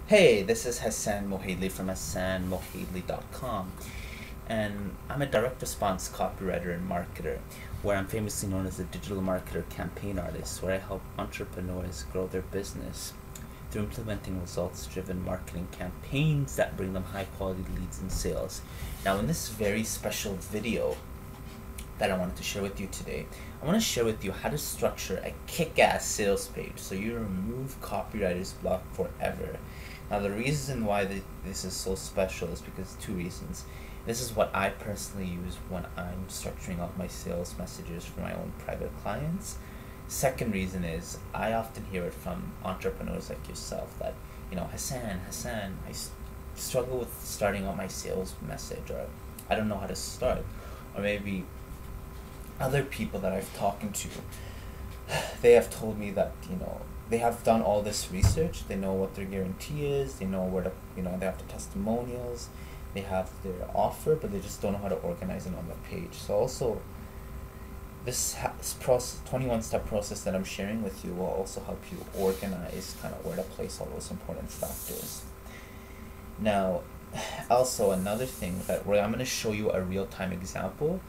Hey, this is Hassan Mohaidly from HassanMohaidly.com, and I'm a direct response copywriter and marketer, where I'm famously known as a digital marketer campaign artist, where I help entrepreneurs grow their business through implementing results-driven marketing campaigns that bring them high-quality leads and sales. Now, in this very special video that I wanted to share with you today, I want to share with you how to structure a kick-ass sales page so you remove copywriter's block forever. Now, the reason why this is so special is because two reasons. This is what I personally use when I'm structuring out my sales messages for my own private clients. Second reason is I often hear it from entrepreneurs like yourself that, Hassan, I struggle with starting out my sales message, or I don't know how to start. Or maybe other people that I've talked to, they have told me that, they have done all this research, they know what their guarantee is, they know where to, they have the testimonials, they have their offer, but they just don't know how to organize it on the page. So also, this 21-step process that I'm sharing with you will also help you organize kind of where to place all those important factors. Now, also another thing where I'm going to show you a real-time example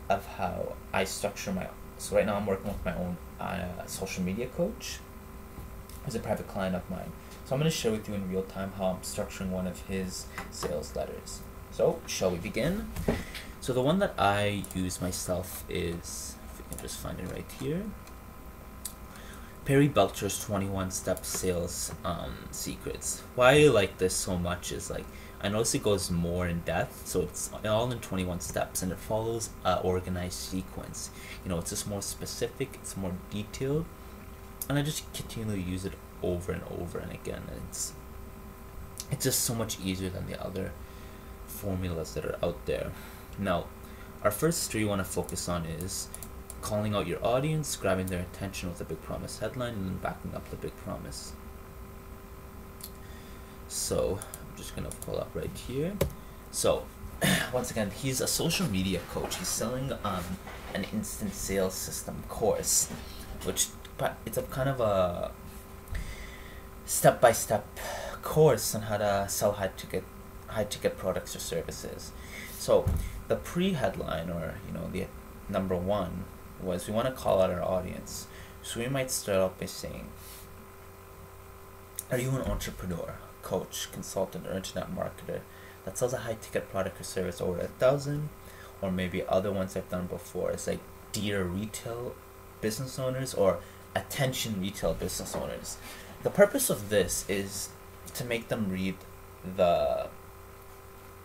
of how I structure so right now I'm working with my own social media coach, who's a private client of mine. So I'm going to share with you in real time how I'm structuring one of his sales letters. So shall we begin? So the one that I use myself is, if we can just find it right here, Perry Belcher's 21-step sales secrets. Why I like this so much is I notice it goes more in depth, so it's all in 21 steps, and it follows an organized sequence. It's just more specific, it's more detailed, and I just continually use it over and over and again. And it's just so much easier than the other formulas that are out there. Now, our first three we want to focus on is calling out your audience, grabbing their attention with a big promise headline, and then backing up the big promise. So I'm just gonna pull up right here. So once again, he's a social media coach. He's selling an instant sales system course, but it's a kind of a step-by-step course on how to sell high ticket products or services. So the pre-headline, or the number one, was we want to call out our audience. So we might start out by saying, are you an entrepreneur, coach, consultant, or internet marketer that sells a high ticket product or service over 1,000? Or maybe other ones I've done before is like dear retail business owners or attention retail business owners. The purpose of this is to make them read the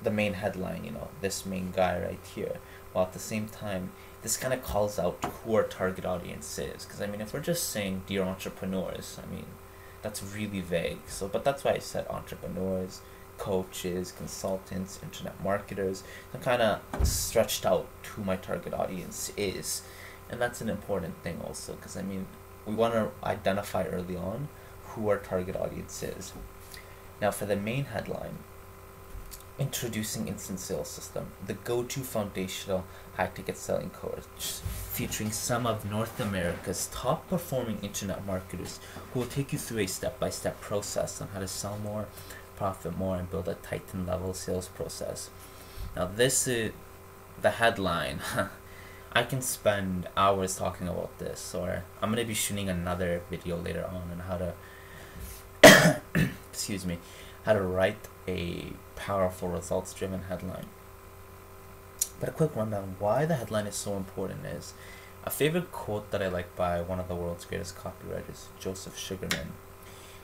main headline, this main guy right here, while at the same time this kind of calls out who our target audience is. Because if we're just saying dear entrepreneurs, that's really vague. But that's why I said entrepreneurs, coaches, consultants, internet marketers. I'm kind of stretched out who my target audience is, and that's an important thing also, because we want to identify early on who our target audience is. Now, for the main headline, introducing instant sales system, the go-to foundational high-ticket selling course, featuring some of North America's top-performing internet marketers who will take you through a step-by-step process on how to sell more, profit more, and build a Titan-level sales process. Now, this is the headline. I can spend hours talking about this, or I'm going to be shooting another video later on how to excuse me, how to write a powerful results-driven headline. But a quick rundown why the headline is so important is a favorite quote that I like by one of the world's greatest copywriters, Joseph Sugarman.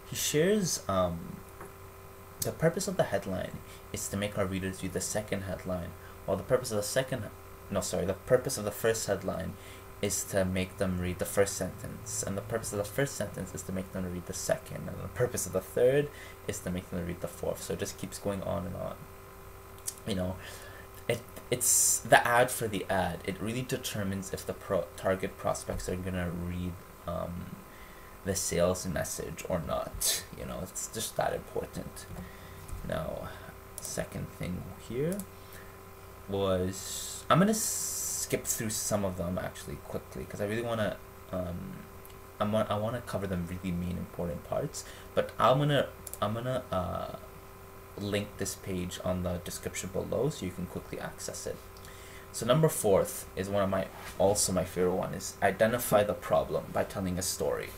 He shares the purpose of the headline is to make our readers read the second headline, while the purpose of the purpose of the first headline is to make them read the first sentence, and the purpose of the first sentence is to make them read the second, and the purpose of the third is to make them read the fourth. So it just keeps going on and on. It's the ad for the ad. It really determines if the target prospects are gonna read the sales message or not. It's just that important. Now, second thing here was, I'm gonna skip through some of them actually quickly, because I really want to I want to cover them really main important parts, but I'm gonna link this page on the description below so you can quickly access it. So number 4th is one of my favorite one, is identify the problem by telling a story.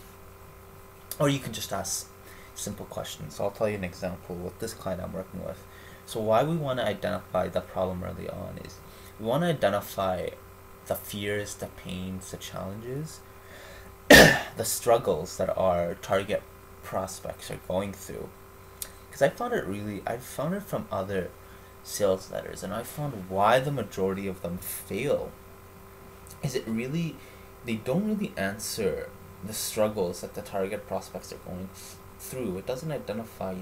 Or you can just ask simple questions. So I'll tell you an example with this client I'm working with. So why we want to identify the problem early on is we want to identify the fears, the pains, the challenges, the struggles that our target prospects are going through. Because I found it from other sales letters, and I found why the majority of them fail is they don't really answer the struggles that the target prospects are going through. It doesn't identify,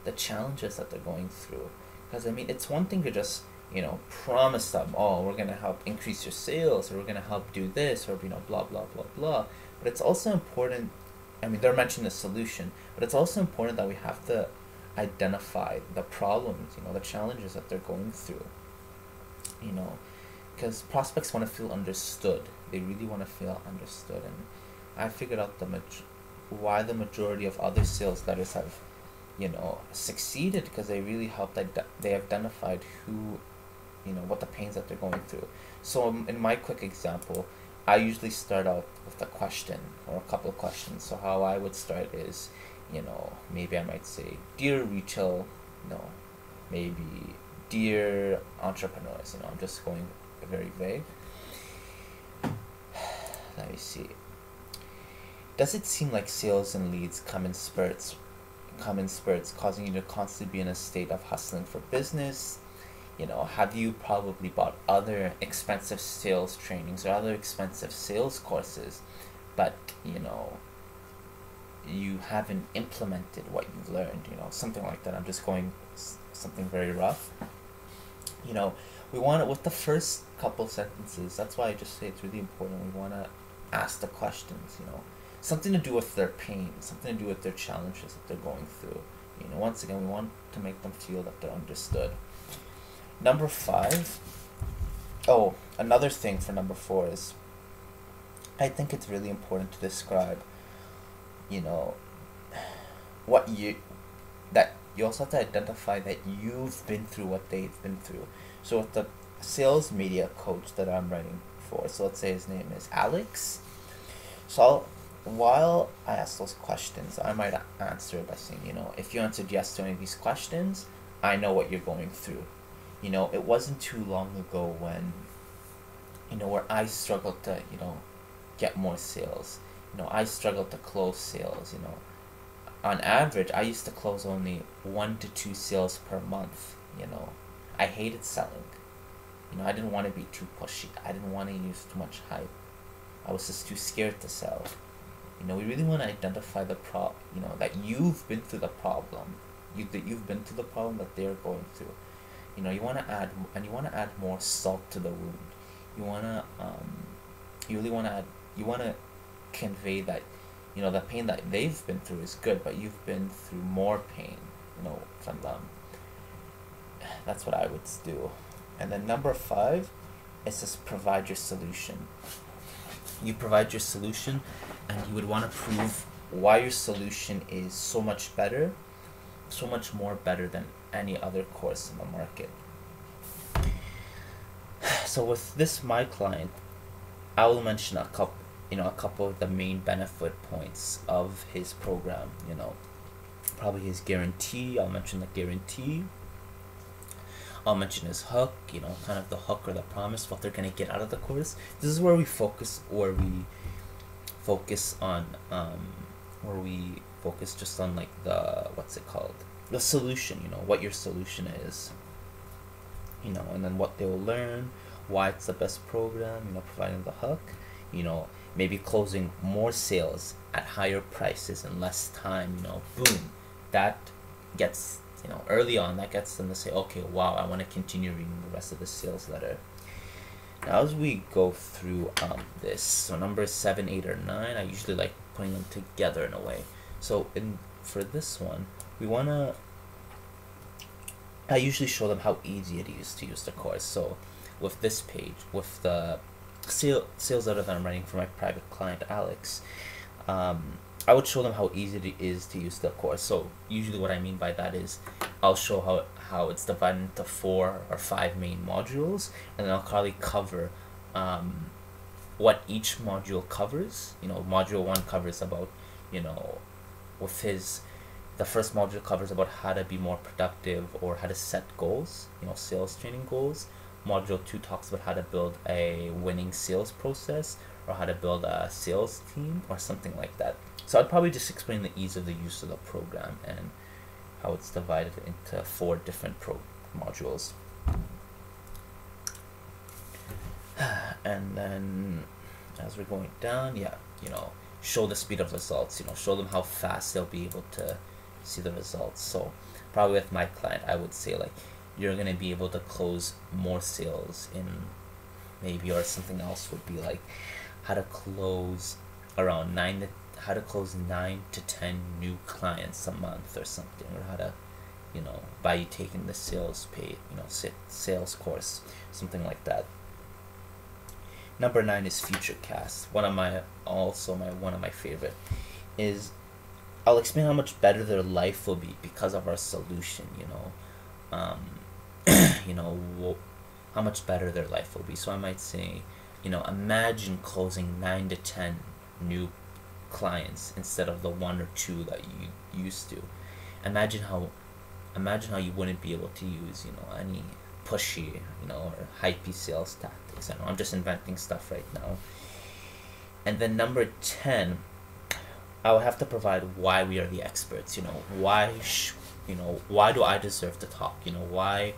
the challenges that they're going through. Because it's one thing to just, promise them, oh, we're going to help increase your sales, or we're going to help do this, or, blah, blah, blah, blah. But it's also important, they're mentioning the solution, but it's also important that we have to identify the problems, the challenges that they're going through, because prospects want to feel understood. They really want to feel understood. And I figured out why the majority of other sales letters have, succeeded, because they really helped, they identified who, what the pains that they're going through. So in my quick example, I usually start out with a question or a couple of questions. So how I would start is, maybe I might say, dear retail, maybe dear entrepreneurs, I'm just going very vague. Let me see. Does it seem like sales and leads come in spurts, causing you to constantly be in a state of hustling for business? Have you probably bought other expensive sales trainings or other expensive sales courses, but, you haven't implemented what you've learned, something like that. I'm just going something very rough. We want to, with the first couple sentences, that's why I just say it's really important. We want to ask the questions, something to do with their pain, something to do with their challenges that they're going through. Once again, we want to make them feel that they're understood. Number 5. Oh, another thing for number 4 is, I think it's really important to describe, that you also have to identify that you've been through what they've been through. So with the sales media coach that I'm writing for, so let's say his name is Alex. So while I ask those questions, I might answer by saying, if you answered yes to any of these questions, I know what you're going through. It wasn't too long ago when, where I struggled to, get more sales. I struggled to close sales. On average, I used to close only 1 to 2 sales per month. I hated selling. I didn't want to be too pushy. I didn't want to use too much hype. I was just too scared to sell. We really want to identify the that you've been through the problem. That you've been through the problem that they're going through. You want to add more salt to the wound. You really want to convey that, the pain that they've been through is good, but you've been through more pain, from them. That's what I would do. And then number 5 is just provide your solution. You provide your solution, and you would want to prove why your solution is so much more better than any other course in the market. So with this, my client, I will mention a couple of the main benefit points of his program. Probably his guarantee. I'll mention the guarantee. I'll mention his hook, kind of the hook or the promise, what they're gonna get out of the course. This is where we focus just on like the solution, what your solution is, and then what they will learn, why it's the best program, providing the hook, maybe closing more sales at higher prices in less time, boom, that gets, early on, that gets them to say, okay, wow, I want to continue reading the rest of the sales letter. Now, as we go through this, so numbers 7, 8, or 9, I usually like putting them together in a way. So for this one, I usually show them how easy it is to use the course. So with this page, with the sales letter that I'm writing for my private client, Alex, I would show them how easy it is to use the course. So usually what I mean by that is I'll show how it's divided into 4 or 5 main modules, and then I'll probably cover what each module covers. Module 1 covers about, the first module covers about how to be more productive or how to set goals, sales training goals. Module 2 talks about how to build a winning sales process, or how to build a sales team, or something like that. So I'd probably just explain the ease of the use of the program and how it's divided into 4 different modules. And then as we're going down, show the speed of results, show them how fast they'll be able to see the results. So probably with my client, I would say like, you're going to be able to close more sales in maybe, or something else would be like how to close 9 to 10 new clients a month or something, or how to, by you taking the sales sales course, something like that. Number 9 is Futurecast. One of my favorite is I'll explain how much better their life will be because of our solution. How much better their life will be. So I might say, imagine closing 9 to 10 new clients instead of the 1 or 2 that you used to. Imagine how you wouldn't be able to use, any pushy, or hypey sales tactics. I know I'm just inventing stuff right now. And then number 10, I would have to provide why we are the experts. Why do I deserve to talk? Why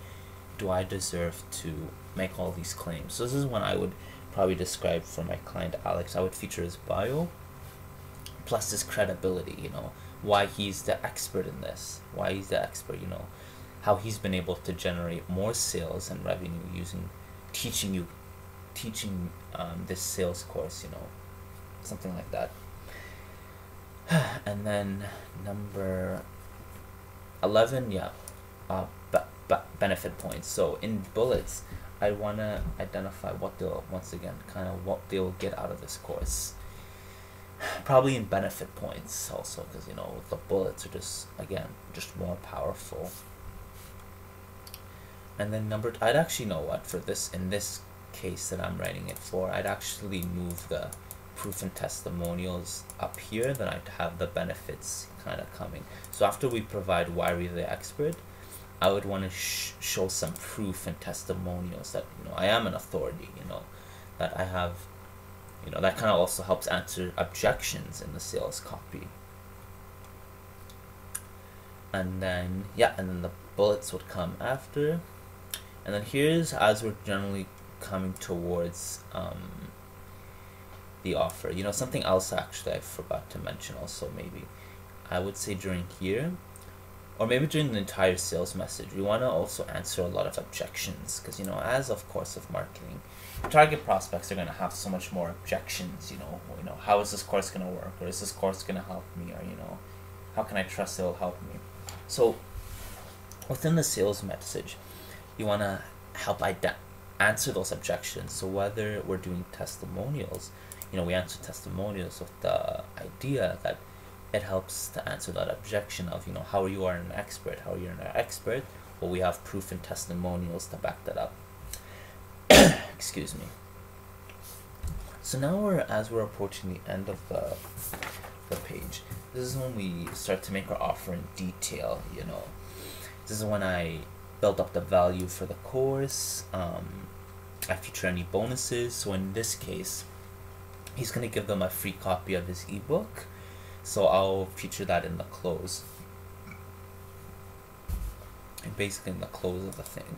do I deserve to make all these claims? So this is one I would probably describe for my client Alex. I would feature his bio plus his credibility, why he's the expert in this, how he's been able to generate more sales and revenue using teaching this sales course, something like that. And then number 11, benefit points. So in bullets, I want to identify what they will get out of this course. Probably in benefit points also, because the bullets are just more powerful. And then I'd actually know what for this, in this case that I'm writing it for, I'd actually move the proof and testimonials up here, then I'd have the benefits kind of coming. So after we provide why we're the expert, I would want to show some proof and testimonials that I am an authority, that I have, that kind of also helps answer objections in the sales copy. And then the bullets would come after. And then here's as we're generally coming towards the offer. Something else actually I forgot to mention also, maybe I would say during here, or maybe during the entire sales message, we want to also answer a lot of objections, because as of course of marketing, target prospects are going to have so much more objections. How is this course going to work, or is this course going to help me, or how can I trust it will help me? So within the sales message, you want to help answer those objections. So whether we're doing testimonials, we answer testimonials with the idea that it helps to answer that objection of, how you are an expert. Well, we have proof and testimonials to back that up. Excuse me. So now as we're approaching the end of the page, this is when we start to make our offer in detail. This is when I build up the value for the course. I feature any bonuses. So in this case, he's going to give them a free copy of his ebook. So I'll feature that in the close. And basically in the close of the thing.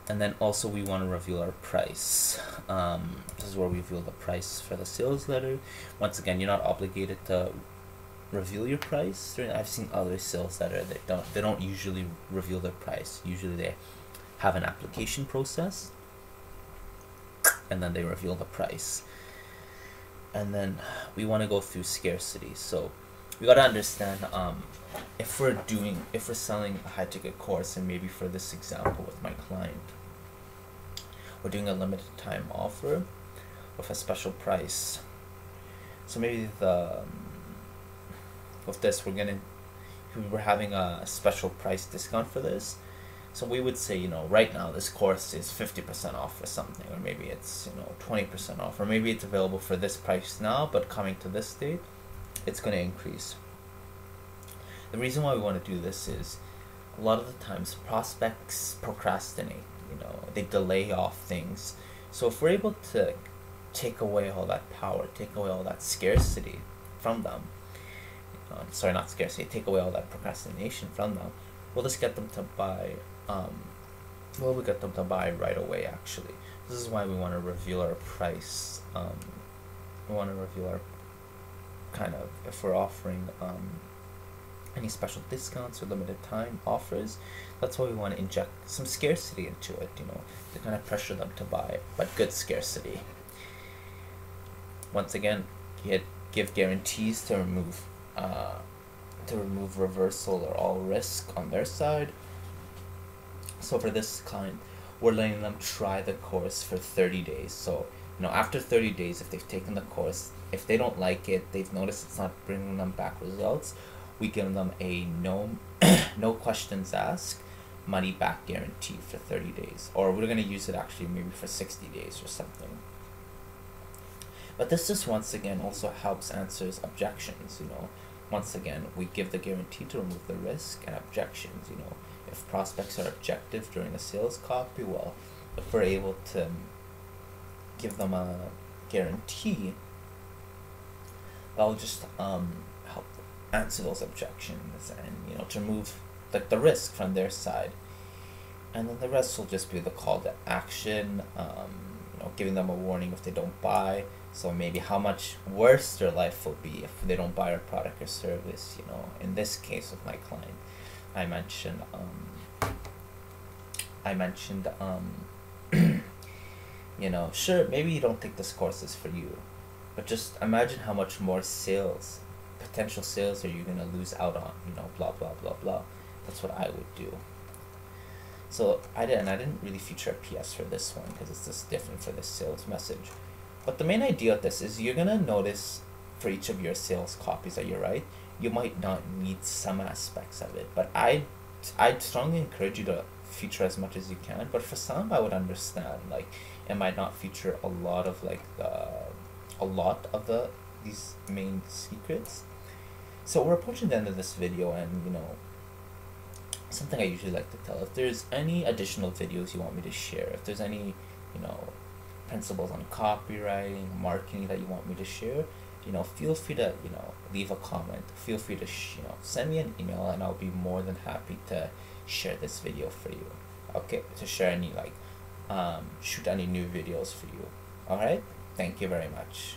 And then also we want to reveal our price. This is where we reveal the price for the sales letter. Once again, you're not obligated to reveal your price. I've seen other sales letter that they don't usually reveal their price. Usually they have an application process and then they reveal the price. And then we want to go through scarcity. So we got to understand if we're selling a high ticket course, and maybe for this example with my client, we're doing a limited time offer with a special price. So maybe with this we're having a special price discount for this. So we would say, right now this course is 50% off or something, or maybe it's 20% off, or maybe it's available for this price now, but coming to this date, it's going to increase. The reason why we want to do this is a lot of the times prospects procrastinate. They delay off things. So if we're able to take away all that power, take away all that scarcity from them, sorry, not scarcity, take away all that procrastination from them, we'll just get them to buy. We'll get them to buy right away. Actually, this is why we want to reveal our price. We want to reveal our if we're offering any special discounts or limited time offers. That's why we want to inject some scarcity into it, to kind of pressure them to buy, but good scarcity. Once again, give guarantees to remove reversal or all risk on their side. So for this client, we're letting them try the course for 30 days. So after 30 days, if they've taken the course, if they don't like it, they've noticed it's not bringing them back results, we give them a no questions asked money back guarantee for 30 days, or we're going to use it actually maybe for 60 days or something. But this just once again also helps answers objections. Once again, we give the guarantee to remove the risk and objections. If prospects are objective during the sales copy, well, if we're able to give them a guarantee, that'll just help answer those objections and to remove the risk from their side. And then the rest will just be the call to action, giving them a warning if they don't buy. So maybe how much worse their life will be if they don't buy our product or service. In this case with my client, I mentioned sure, maybe you don't think this course is for you, but just imagine how much more potential sales are you going to lose out on, blah, blah, blah, blah. That's what I would do. So I didn't really feature a PS for this one because it's just different for this sales message. But the main idea of this is you're going to notice for each of your sales copies that you write, you might not need some aspects of it. But I'd strongly encourage you to feature as much as you can. But for some, I would understand. It might not feature a lot of these main secrets. So we're approaching the end of this video, and something I usually like to tell, if there's any additional videos you want me to share, if there's any principles on copywriting, marketing that you want me to share, feel free to leave a comment. Feel free to send me an email, and I'll be more than happy to share this video for you. Okay, to share any shoot any new videos for you. All right, thank you very much.